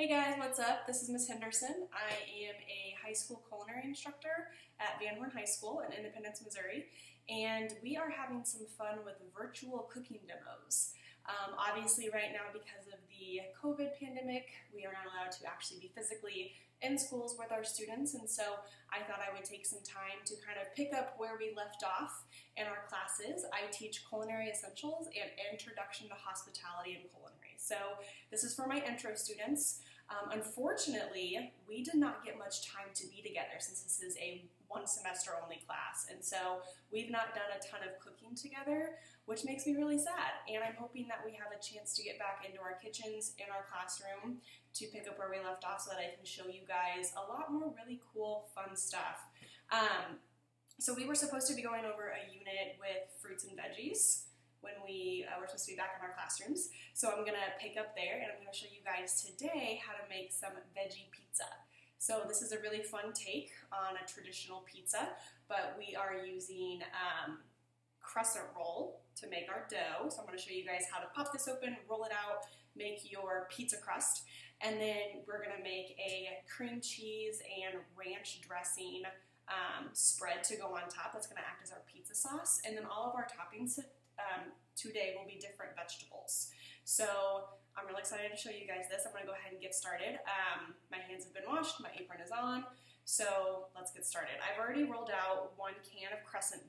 Hey guys, what's up? This is Miss Henderson. I am a high school culinary instructor at Van Horn High School in Independence, Missouri, and we are having some fun with virtual cooking demos. Obviously right now, because of the COVID pandemic, we are not allowed to actually be physically in schools with our students, and so I thought I would take some time to kind of pick up where we left off in our classes. I teach culinary essentials and introduction to hospitality and culinary. So this is for my intro students. Unfortunately, we did not get much time to be together since this is a one semester only class, and so we've not done a ton of cooking together, which makes me really sad, and I'm hoping that we have a chance to get back into our kitchens in our classroom to pick up where we left off so that I can show you guys a lot more really cool, fun stuff. So we were supposed to be going over a unit with fruits and veggies when we were supposed to be back in our classrooms. So I'm gonna pick up there and I'm gonna show you guys today how to make some veggie pizza. So this is a really fun take on a traditional pizza, but we are using crescent roll to make our dough. So I'm gonna show you guys how to pop this open, roll it out, make your pizza crust, and then we're gonna make a cream cheese and ranch dressing spread to go on top. That's gonna act as our pizza sauce, and then all of our toppings today will be different vegetables. So I'm really excited to show you guys this. I'm going to go ahead and get started. My hands have been washed, my apron is on, so let's get started. I've already rolled out 1 can of crescent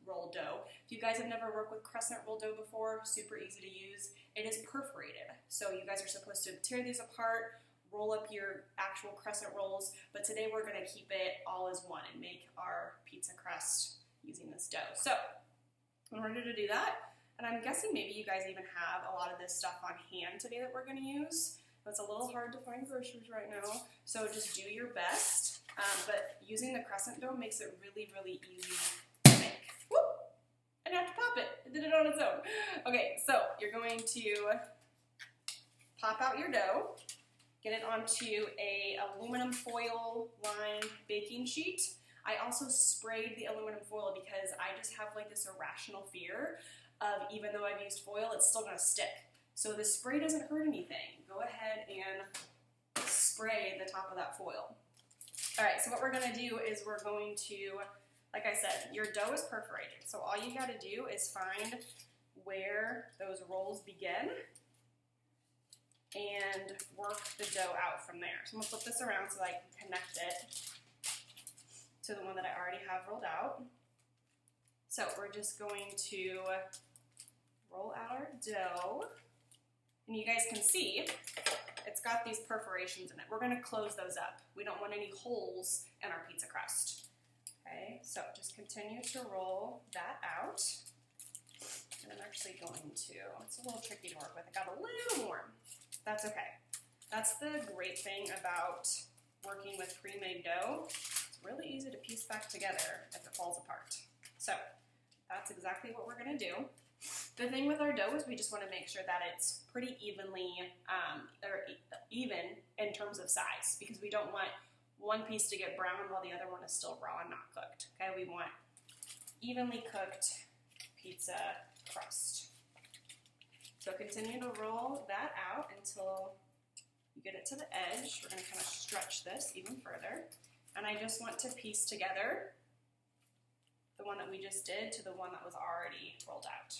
roll dough. If you guys have never worked with crescent roll dough before, super easy to use. It is perforated, so you guys are supposed to tear these apart, roll up your actual crescent rolls, but today we're going to keep it all as one and make our pizza crust using this dough. So in order to do that, and I'm guessing maybe you guys even have a lot of this stuff on hand today that we're going to use. It's a little hard to find groceries right now, so just do your best. But using the crescent dough makes it really, really easy to make. Whoop! I didn't have to pop it. It did it on its own. Okay, so you're going to pop out your dough, get it onto a aluminum foil lined baking sheet. I also sprayed the aluminum foil because I just have like this irrational fear of, even though I've used foil, it's still gonna stick. So the spray doesn't hurt anything. Go ahead and spray the top of that foil. All right, so what we're gonna do is we're going to, like I said, your dough is perforated. So all you gotta do is find where those rolls begin and work the dough out from there. So I'm gonna flip this around so I can connect it to the one that I already have rolled out. So we're just going to roll out our dough, and you guys can see it's got these perforations in it. We're going to close those up. We don't want any holes in our pizza crust. Okay, so just continue to roll that out. And I'm actually going to, it's a little tricky to work with. It got a little warm. That's okay. That's the great thing about working with pre-made dough. It's really easy to piece back together if it falls apart. So that's exactly what we're going to do. The thing with our dough is we just want to make sure that it's pretty evenly, even in terms of size, because we don't want one piece to get brown while the other one is still raw and not cooked. Okay, we want evenly cooked pizza crust. So continue to roll that out until you get it to the edge. We're going to kind of stretch this even further. And I just want to piece together the one that we just did to the one that was already rolled out.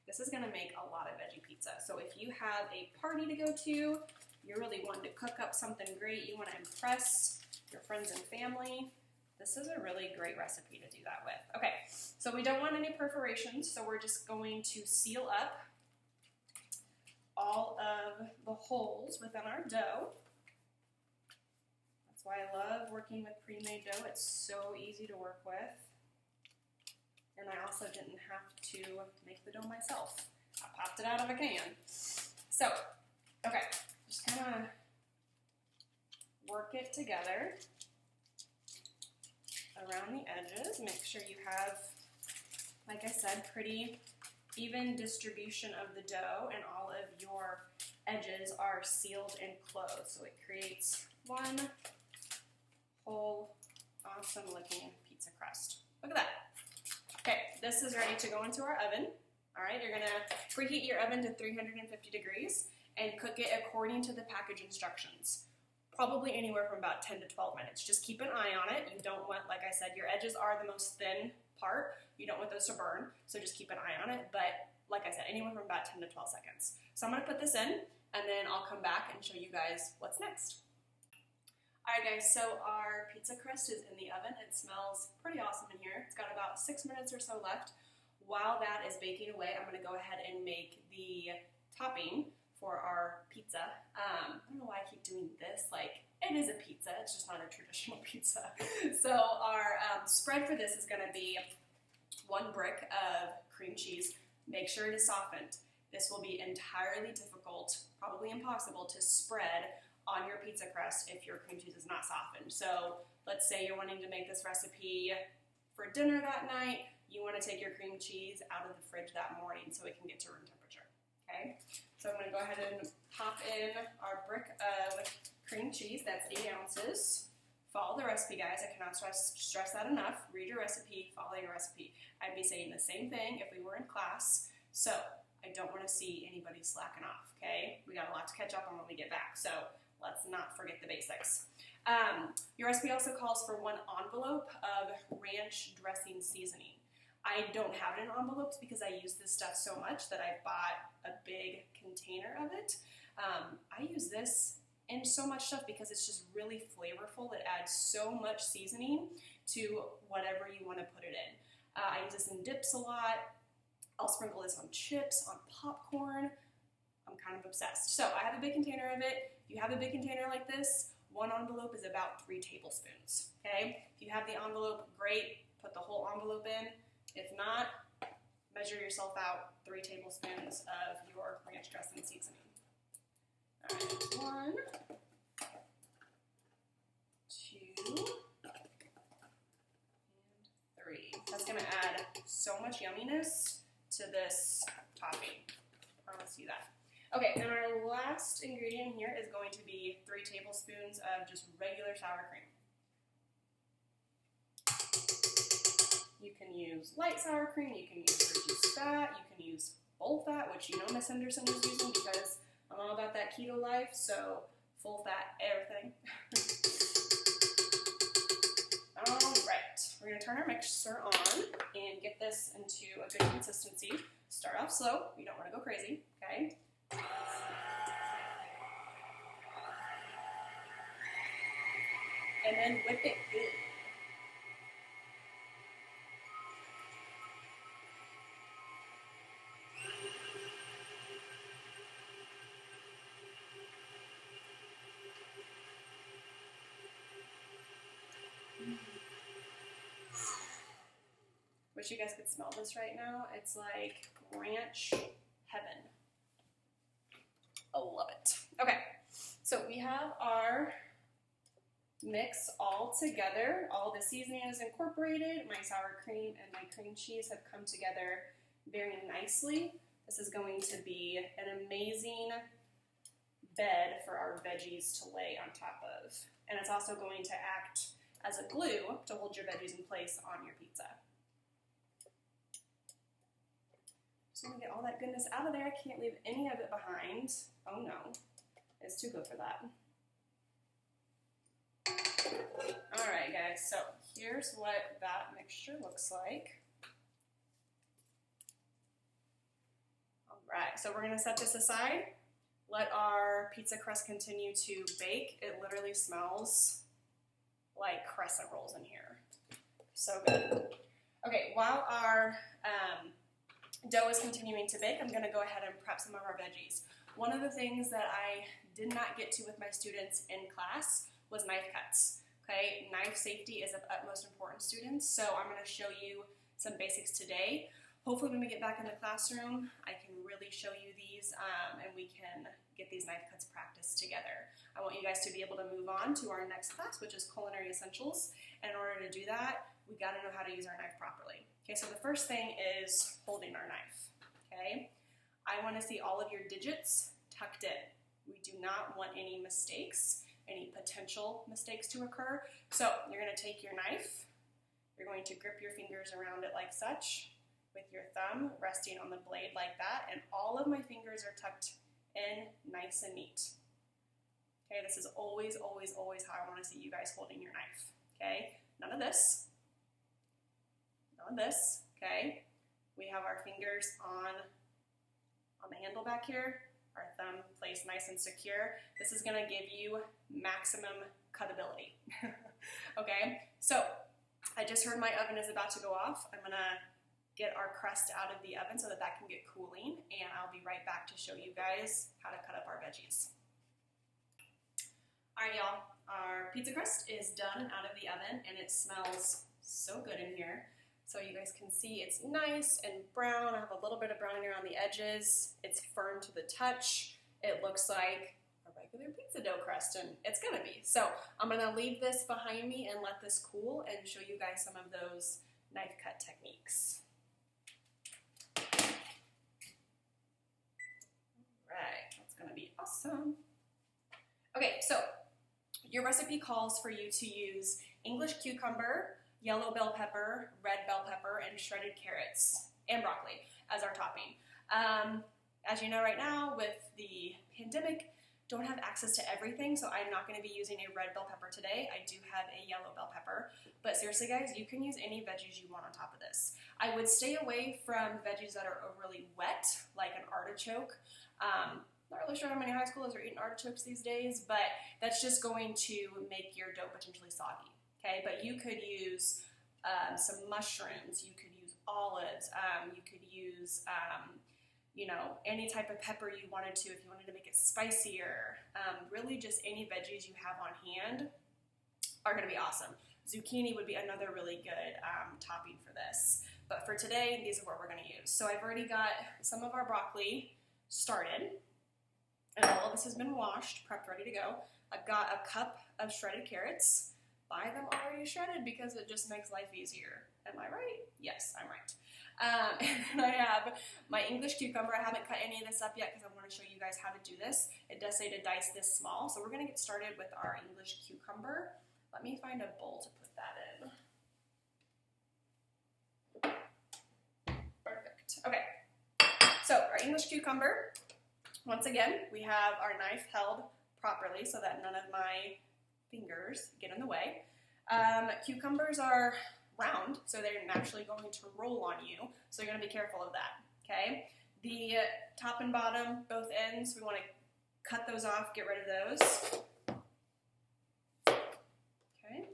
This is gonna make a lot of veggie pizza. So if you have a party to go to, you're really wanting to cook up something great, you wanna impress your friends and family, this is a really great recipe to do that with. Okay, so we don't want any perforations, so we're just going to seal up all of the holes within our dough. That's why I love working with pre-made dough. It's so easy to work with. And I also didn't have to make the dough myself. I popped it out of a can. So, okay, just kind of work it together around the edges. Make sure you have, like I said, pretty even distribution of the dough and all of your edges are sealed and closed. So it creates one whole awesome looking pizza crust. Look at that. Okay, this is ready to go into our oven. All right, you're gonna preheat your oven to 350 degrees, and cook it according to the package instructions. Probably anywhere from about 10 to 12 minutes. Just keep an eye on it. You don't want, like I said, your edges are the most thin part. You don't want those to burn, so just keep an eye on it. But like I said, anywhere from about 10 to 12 seconds. So I'm gonna put this in, and then I'll come back and show you guys what's next. All right guys, so our pizza crust is in the oven. It smells pretty awesome in here. It's got about 6 minutes or so left. While that is baking away, I'm gonna go ahead and make the topping for our pizza. I don't know why I keep doing this, like, it is a pizza, it's just not a traditional pizza. So our spread for this is gonna be 1 brick of cream cheese. Make sure it is softened. This will be entirely difficult, probably impossible, to spread on your pizza crust if your cream cheese is not softened. So let's say you're wanting to make this recipe for dinner that night, you want to take your cream cheese out of the fridge that morning so it can get to room temperature, okay? So I'm going to go ahead and pop in our brick of cream cheese, that's 8 ounces. Follow the recipe, guys. I cannot stress that enough. Read your recipe, follow your recipe. I'd be saying the same thing if we were in class, so I don't want to see anybody slacking off, okay? We got a lot to catch up on when we get back, so let's not forget the basics. Your recipe also calls for 1 envelope of ranch dressing seasoning. I don't have it in envelopes because I use this stuff so much that I bought a big container of it. I use this in so much stuff because it's just really flavorful. It adds so much seasoning to whatever you want to put it in. I use this in dips a lot. I'll sprinkle this on chips, on popcorn. I'm kind of obsessed. So I have a big container of it. If you have a big container like this, 1 envelope is about 3 tablespoons, okay? If you have the envelope, great, put the whole envelope in. If not, measure yourself out 3 tablespoons of your ranch dressing seasoning. All right, 1, 2, and 3. That's gonna add so much yumminess to this topping. I promise you that. Okay, and our last ingredient here is going to be 3 tablespoons of just regular sour cream. You can use light sour cream, you can use reduced fat, you can use full fat, which you know Miss Henderson is using because I'm all about that keto life, so full fat everything. Alright, we're going to turn our mixer on and get this into a good consistency. Start off slow, you don't want to go crazy, okay? And then whip it good. Wish you guys could smell this right now. It's like ranch heaven. I love it. Okay, so we have our mix all together. All the seasoning is incorporated. My sour cream and my cream cheese have come together very nicely. This is going to be an amazing bed for our veggies to lay on top of. And it's also going to act as a glue to hold your veggies in place on your pizza. Just want to get all that goodness out of there. I can't leave any of it behind. Oh no, it's too good for that. All right, guys, so here's what that mixture looks like. All right, so we're gonna set this aside. Let our pizza crust continue to bake. It literally smells like crescent rolls in here. So good. Okay, while our dough is continuing to bake, I'm gonna go ahead and prep some of our veggies. One of the things that I did not get to with my students in class was knife cuts. Okay, knife safety is of utmost importance, students, so I'm gonna show you some basics today. Hopefully when we get back in the classroom, I can really show you these and we can get these knife cuts practiced together. I want you guys to be able to move on to our next class, which is culinary essentials. And in order to do that, we gotta know how to use our knife properly. Okay, so the first thing is holding our knife, okay? I wanna see all of your digits tucked in. We do not want any mistakes, any potential mistakes to occur. So you're gonna take your knife, you're going to grip your fingers around it like such, with your thumb resting on the blade like that, and all of my fingers are tucked in nice and neat. Okay, this is always, always, always how I want to see you guys holding your knife. Okay, none of this. None of this. Okay, we have our fingers on the handle back here. Our thumb placed nice and secure. This is going to give you maximum cutability. Okay, so I just heard my oven is about to go off. I'm going to get our crust out of the oven so that can get cooling, and I'll be right back to show you guys how to cut up our veggies. All right, y'all, our pizza crust is done out of the oven, and it smells so good in here. So you guys can see it's nice and brown. I have a little bit of browning around the edges. It's firm to the touch. It looks like a regular pizza dough crust, and it's gonna be. So I'm gonna leave this behind me and let this cool and show you guys some of those knife cut techniques. Right, that's gonna be awesome. Okay, so your recipe calls for you to use English cucumber, yellow bell pepper, red bell pepper, and shredded carrots and broccoli as our topping. As you know right now with the pandemic, don't have access to everything, so I'm not going to be using a red bell pepper today. I do have a yellow bell pepper, but seriously guys, you can use any veggies you want on top of this. I would stay away from veggies that are overly wet, like an artichoke. Not really sure how many high schoolers are eating artichokes these days, but that's just going to make your dough potentially soggy. Okay, but you could use some mushrooms, you could use olives, you could use you know, any type of pepper you wanted to if you wanted to make it spicier. Really just any veggies you have on hand are going to be awesome. Zucchini would be another really good topping for this. But for today, these are what we're going to use. So I've already got some of our broccoli started, and all of this has been washed, prepped, ready to go. I've got a cup of shredded carrots. Buy them already shredded because it just makes life easier. Am I right? Yes, I'm right. And then I have my English cucumber. I haven't cut any of this up yet because I want to show you guys how to do this. It does say to dice this small, so we're going to get started with our English cucumber. Let me find a bowl to put that in. Perfect. Okay, so our English cucumber, once again, we have our knife held properly so that none of my fingers get in the way. Cucumbers are round, so they're naturally going to roll on you, so you're going to be careful of that, okay? The top and bottom, both ends, we want to cut those off, get rid of those. Okay.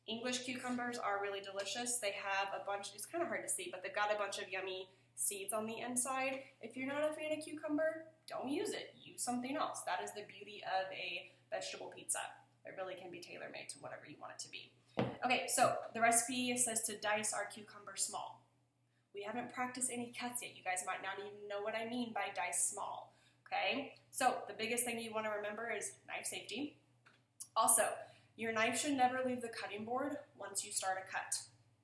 English cucumbers are really delicious. They have a bunch, it's kind of hard to see, but they've got a bunch of yummy seeds on the inside. If you're not a fan of cucumber, don't use it. Use something else. That is the beauty of a vegetable pizza. It really can be tailor-made to whatever you want it to be. Okay, so the recipe says to dice our cucumber small. We haven't practiced any cuts yet. You guys might not even know what I mean by dice small, okay? So the biggest thing you want to remember is knife safety. Also, your knife should never leave the cutting board once you start a cut.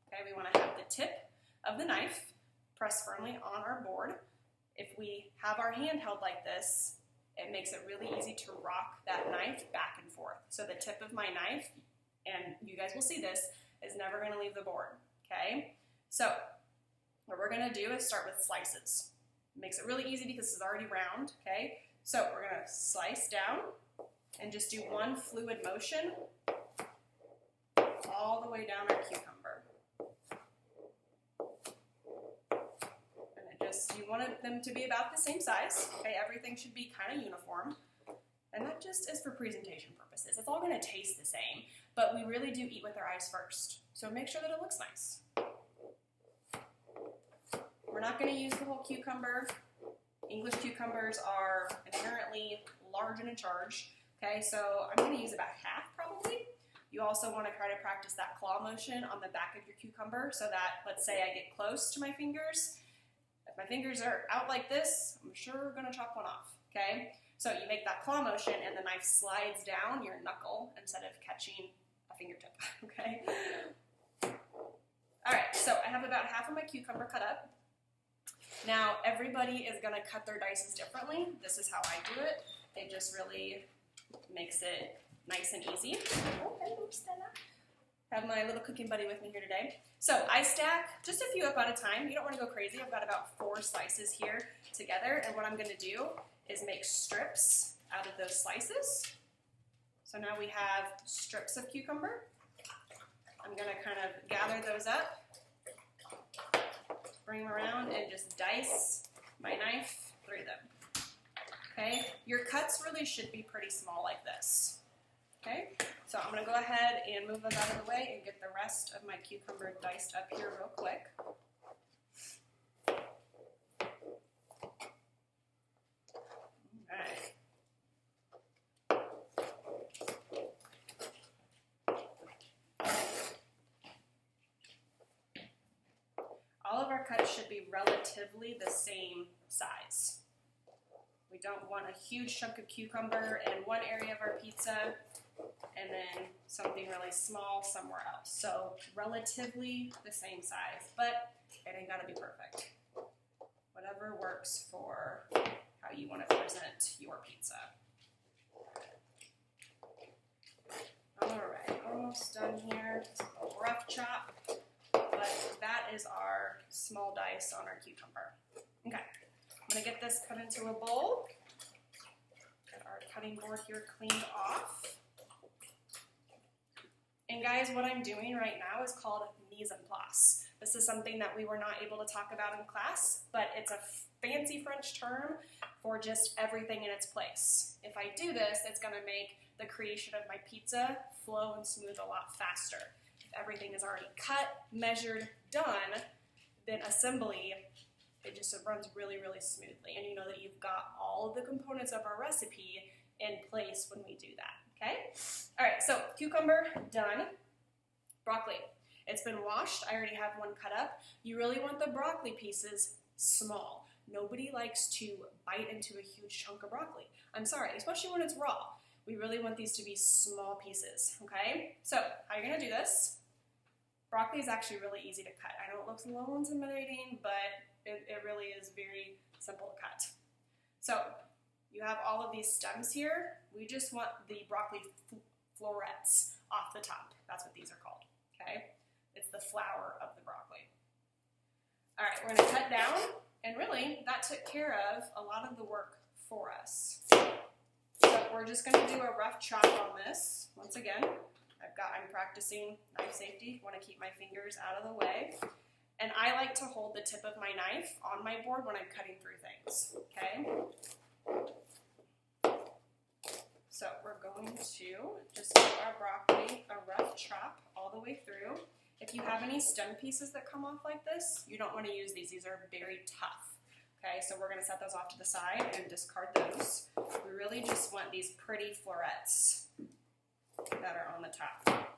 Okay, we want to have the tip of the knife pressed firmly on our board. If we have our hand held like this, it makes it really easy to rock that knife back and forth. So the tip of my knife, and you guys will see this, is never going to leave the board, okay? So what we're going to do is start with slices. It makes it really easy because it's already round, okay? So we're going to slice down and just do one fluid motion all the way down our cucumber. You want them to be about the same size, okay? Everything should be kind of uniform, and that just is for presentation purposes. It's all going to taste the same, but we really do eat with our eyes first, so make sure that it looks nice. We're not going to use the whole cucumber. English cucumbers are inherently large and in charge, okay? So I'm going to use about half probably. You also want to try to practice that claw motion on the back of your cucumber so that, let's say I get close to my fingers. If my fingers are out like this, I'm sure we're going to chop one off, okay? So you make that claw motion and the knife slides down your knuckle instead of catching a fingertip, okay? All right, so I have about half of my cucumber cut up. Now, everybody is going to cut their dices differently. This is how I do it. It just really makes it nice and easy. Oh, hello, Stella. Have my little cooking buddy with me here today. So I stack just a few up at a time. You don't want to go crazy. I've got about 4 slices here together, and what I'm going to do is make strips out of those slices. So now we have strips of cucumber. I'm going to kind of gather those up, bring them around, and just dice my knife through them. Okay, your cuts really should be pretty small like this. Okay, so I'm going to go ahead and move those out of the way and get the rest of my cucumber diced up here real quick. Alright. All of our cuts should be relatively the same size. We don't want a huge chunk of cucumber in one area of our pizza and then something really small somewhere else. So relatively the same size, but it ain't gotta be perfect. Whatever works for how you want to present your pizza. Alright, almost done here. It's a rough chop, but that is our small dice on our cucumber. Okay, I'm gonna get this cut into a bowl. Get our cutting board here cleaned off. And guys, what I'm doing right now is called mise en place. This is something that we were not able to talk about in class, but it's a fancy French term for just everything in its place. If I do this, it's going to make the creation of my pizza flow and smooth a lot faster. If everything is already cut, measured, done, then assembly, it just runs really, really smoothly. And you know that you've got all of the components of our recipe in place when we do that. Okay? All right, so cucumber, done. Broccoli. It's been washed. I already have one cut up. You really want the broccoli pieces small. Nobody likes to bite into a huge chunk of broccoli. I'm sorry, especially when it's raw. We really want these to be small pieces, okay? So, how you're gonna do this? Broccoli is actually really easy to cut. I know it looks a little intimidating, but it really is very simple to cut. So, you have all of these stems here. We just want the broccoli florets off the top. That's what these are called, okay? It's the flower of the broccoli. All right, we're gonna cut down, and really, that took care of a lot of the work for us. So we're just gonna do a rough chop on this. Once again, I'm practicing knife safety. I wanna keep my fingers out of the way. And I like to hold the tip of my knife on my board when I'm cutting through things, okay? So we're going to just give our broccoli a rough chop all the way through. If you have any stem pieces that come off like this, you don't want to use these. These are very tough. Okay, so we're going to set those off to the side and discard those. We really just want these pretty florets that are on the top.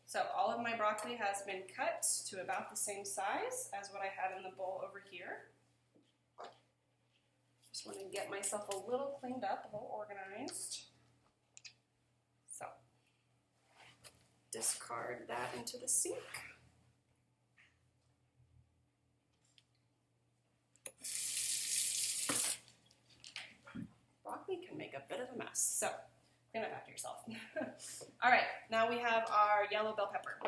So all of my broccoli has been cut to about the same size as what I had in the bowl over here. Just want to get myself a little cleaned up, a little organized. So discard that into the sink. Broccoli can make a bit of a mess. So clean it back to yourself. All right, now we have our yellow bell pepper.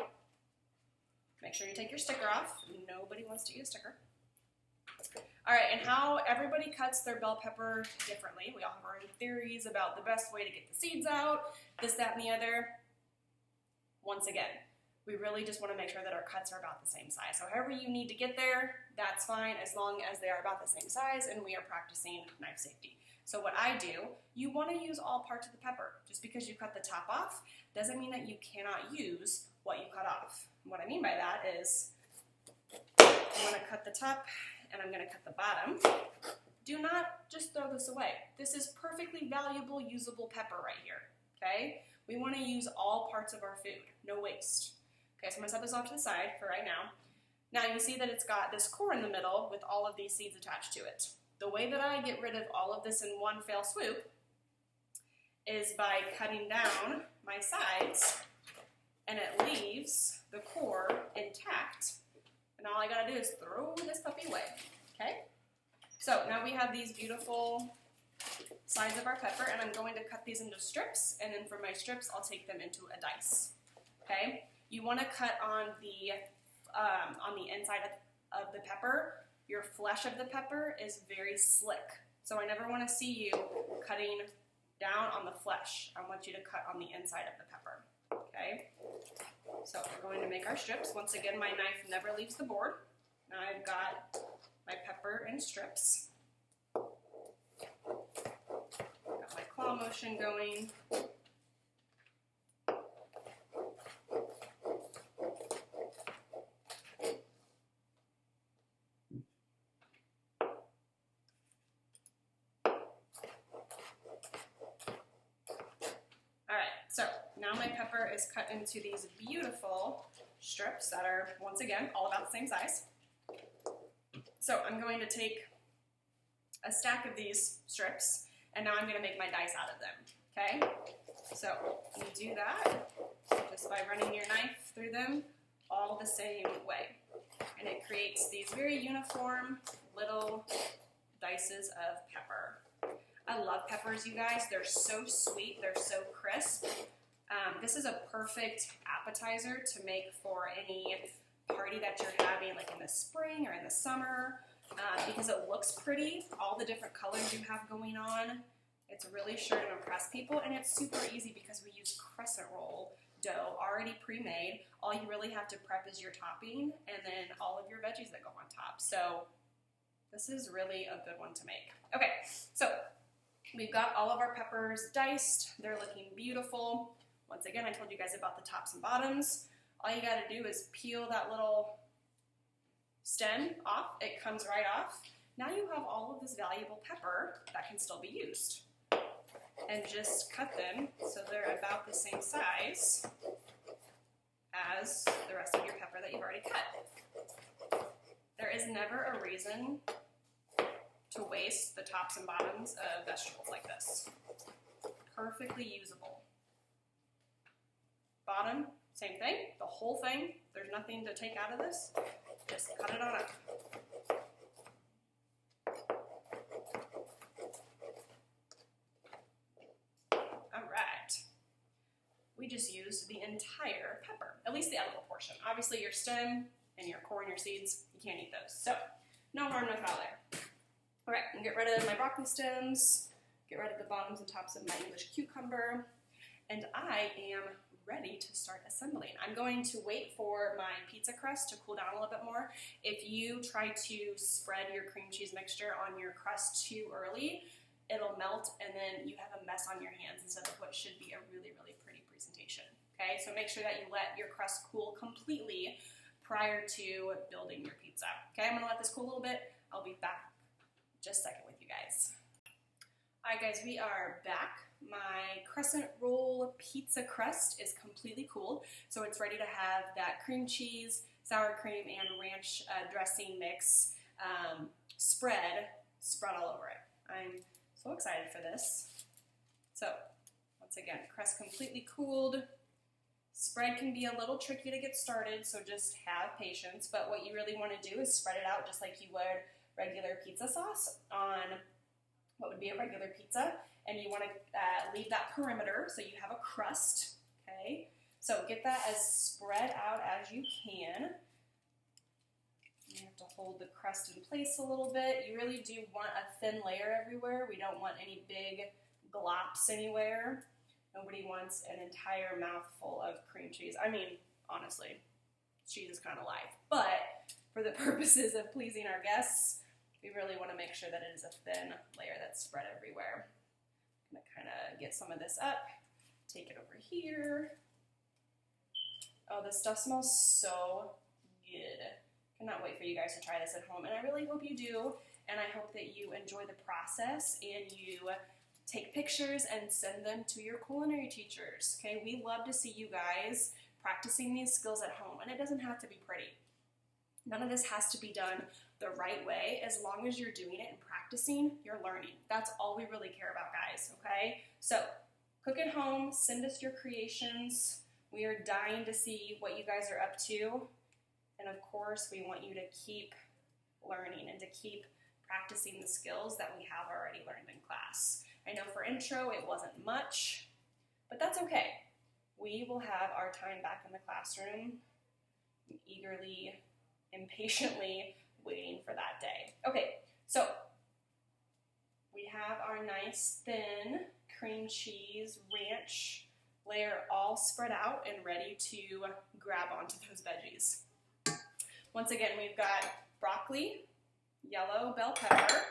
Make sure you take your sticker off. Nobody wants to eat a sticker. All right, and how everybody cuts their bell pepper differently. We all have our own theories about the best way to get the seeds out, this, that, and the other. Once again, we really just want to make sure that our cuts are about the same size. So however you need to get there, that's fine, as long as they are about the same size and we are practicing knife safety. So what I do, you want to use all parts of the pepper. Just because you cut the top off doesn't mean that you cannot use what you cut off. And what I mean by that is I'm going to cut the top and I'm going to cut the bottom. Do not just throw this away. This is perfectly valuable, usable pepper right here, okay? We want to use all parts of our food, no waste. Okay, so I'm going to set this off to the side for right now. Now you see that it's got this core in the middle with all of these seeds attached to it. The way that I get rid of all of this in one fell swoop is by cutting down my sides, and it leaves the core intact. And all I gotta do is throw this puppy away. Okay, so now we have these beautiful sides of our pepper, and I'm going to cut these into strips, and then for my strips, I'll take them into a dice. Okay, you want to cut on the inside of the pepper. Your flesh of the pepper is very slick, so I never want to see you cutting down on the flesh. I want you to cut on the inside of the pepper. Okay, so we're going to make our strips. Once again, my knife never leaves the board. Now I've got my pepper in strips. Got my claw motion going. So now my pepper is cut into these beautiful strips that are, once again, all about the same size. So I'm going to take a stack of these strips, and now I'm going to make my dice out of them, okay? So you do that just by running your knife through them all the same way. And it creates these very uniform little dices of pepper. I love peppers, you guys. They're so sweet. They're so crisp. This is a perfect appetizer to make for any party that you're having, like in the spring or in the summer, because it looks pretty. All the different colors you have going on. It's really sure to impress people, and it's super easy because we use crescent roll dough already pre-made. All you really have to prep is your topping and then all of your veggies that go on top. So this is really a good one to make. Okay, so we've got all of our peppers diced. They're looking beautiful. Once again, I told you guys about the tops and bottoms. All you gotta do is peel that little stem off. It comes right off. Now you have all of this valuable pepper that can still be used. And just cut them so they're about the same size as the rest of your pepper that you've already cut. There is never a reason to waste the tops and bottoms of vegetables like this. Perfectly usable. Bottom, same thing, the whole thing. There's nothing to take out of this. Just cut it on up. All right. We just used the entire pepper, at least the edible portion. Obviously your stem and your core and your seeds, you can't eat those. So no harm, no foul there. All right, and get rid of my broccoli stems, get rid of the bottoms and tops of my English cucumber, and I am ready to start assembling. I'm going to wait for my pizza crust to cool down a little bit more. If you try to spread your cream cheese mixture on your crust too early, it'll melt and then you have a mess on your hands instead of what should be a really, really pretty presentation. Okay, so make sure that you let your crust cool completely prior to building your pizza. Okay, I'm gonna let this cool a little bit. I'll be back just a second with you guys. All right, guys, we are back. My crescent roll pizza crust is completely cooled, so it's ready to have that cream cheese, sour cream, and ranch dressing mix spread all over it. I'm so excited for this. So, once again, crust completely cooled. Spread can be a little tricky to get started, so just have patience, but what you really want to do is spread it out just like you would regular pizza sauce on what would be a regular pizza, and you want to leave that perimeter so you have a crust, okay? So get that as spread out as you can. You have to hold the crust in place a little bit. You really do want a thin layer everywhere. We don't want any big glops anywhere. Nobody wants an entire mouthful of cream cheese. I mean, honestly, cheese is kind of life, but for the purposes of pleasing our guests, we really want to make sure that it is a thin layer that's spread everywhere. I'm going to kind of get some of this up, take it over here. Oh, this stuff smells so good. Cannot wait for you guys to try this at home, and I really hope you do, and I hope that you enjoy the process and you take pictures and send them to your culinary teachers, okay? We love to see you guys practicing these skills at home, and it doesn't have to be pretty. None of this has to be done the right way. As long as you're doing it and practicing, you're learning. That's all we really care about, guys, okay? So, cook at home, send us your creations. We are dying to see what you guys are up to. And of course, we want you to keep learning and to keep practicing the skills that we have already learned in class. I know for intro it wasn't much, but that's okay. We will have our time back in the classroom, eagerly, impatiently waiting for that day. Okay, so we have our nice thin cream cheese ranch layer all spread out and ready to grab onto those veggies. Once again, we've got broccoli, yellow bell pepper,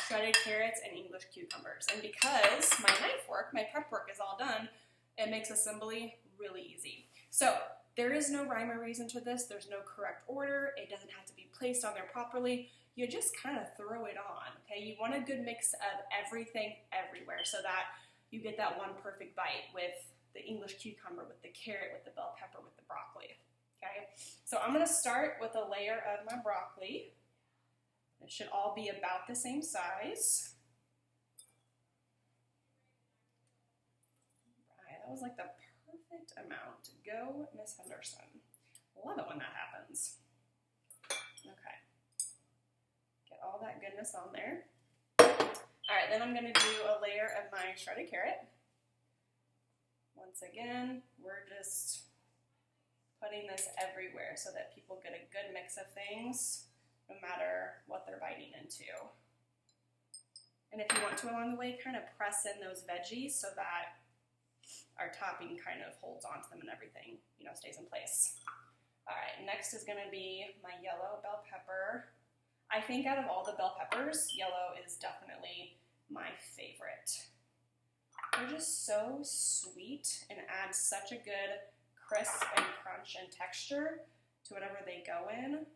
shredded carrots, and English cucumbers. And because my knife work, my prep work is all done, it makes assembly really easy. So there is no rhyme or reason to this. There's no correct order. It doesn't have to be placed on there properly. You just kind of throw it on, okay? You want a good mix of everything everywhere so that you get that one perfect bite with the English cucumber, with the carrot, with the bell pepper, with the broccoli, okay? So I'm gonna start with a layer of my broccoli. It should all be about the same size. Right, that was like the perfect amount. Go, Miss Henderson. Love it when that happens. Okay. Get all that goodness on there. All right, then I'm gonna do a layer of my shredded carrot. Once again, we're just putting this everywhere so that people get a good mix of things, no matter what they're biting into. And if you want to along the way, kind of press in those veggies so that our topping kind of holds onto them and everything, you know, stays in place. All right, next is gonna be my yellow bell pepper. I think out of all the bell peppers, yellow is definitely my favorite. They're just so sweet and add such a good crisp and crunch and texture to whatever they go in.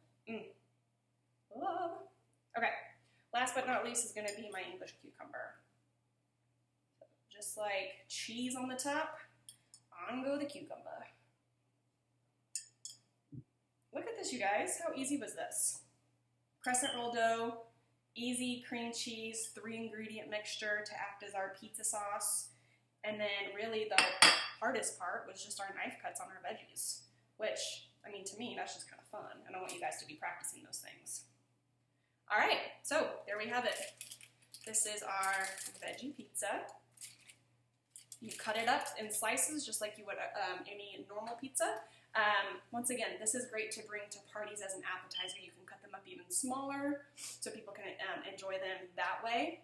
Love. Okay, last but not least is gonna be my English cucumber. Just like cheese on the top, on go the cucumber. Look at this, you guys. How easy was this? Crescent roll dough, easy cream cheese, 3-ingredient mixture to act as our pizza sauce. And then really the hardest part was just our knife cuts on our veggies, which, I mean, to me, that's just kind of fun. And I want you guys to be practicing those things. All right, so there we have it. This is our veggie pizza. You cut it up in slices just like you would any normal pizza. Once again, this is great to bring to parties as an appetizer. You can cut them up even smaller so people can enjoy them that way.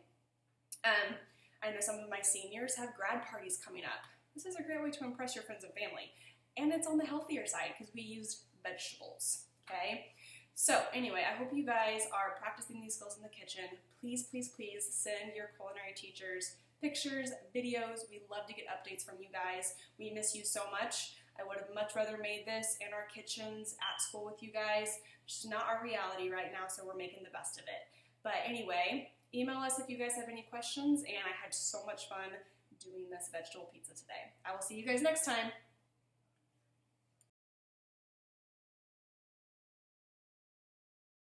I know some of my seniors have grad parties coming up. This is a great way to impress your friends and family. And it's on the healthier side because we use vegetables, okay? So anyway, I hope you guys are practicing these skills in the kitchen. Please, please, please send your culinary teachers pictures, videos. We love to get updates from you guys. We miss you so much. I would have much rather made this in our kitchens at school with you guys. It's just not our reality right now, so we're making the best of it. But anyway, email us if you guys have any questions, and I had so much fun doing this vegetable pizza today. I will see you guys next time.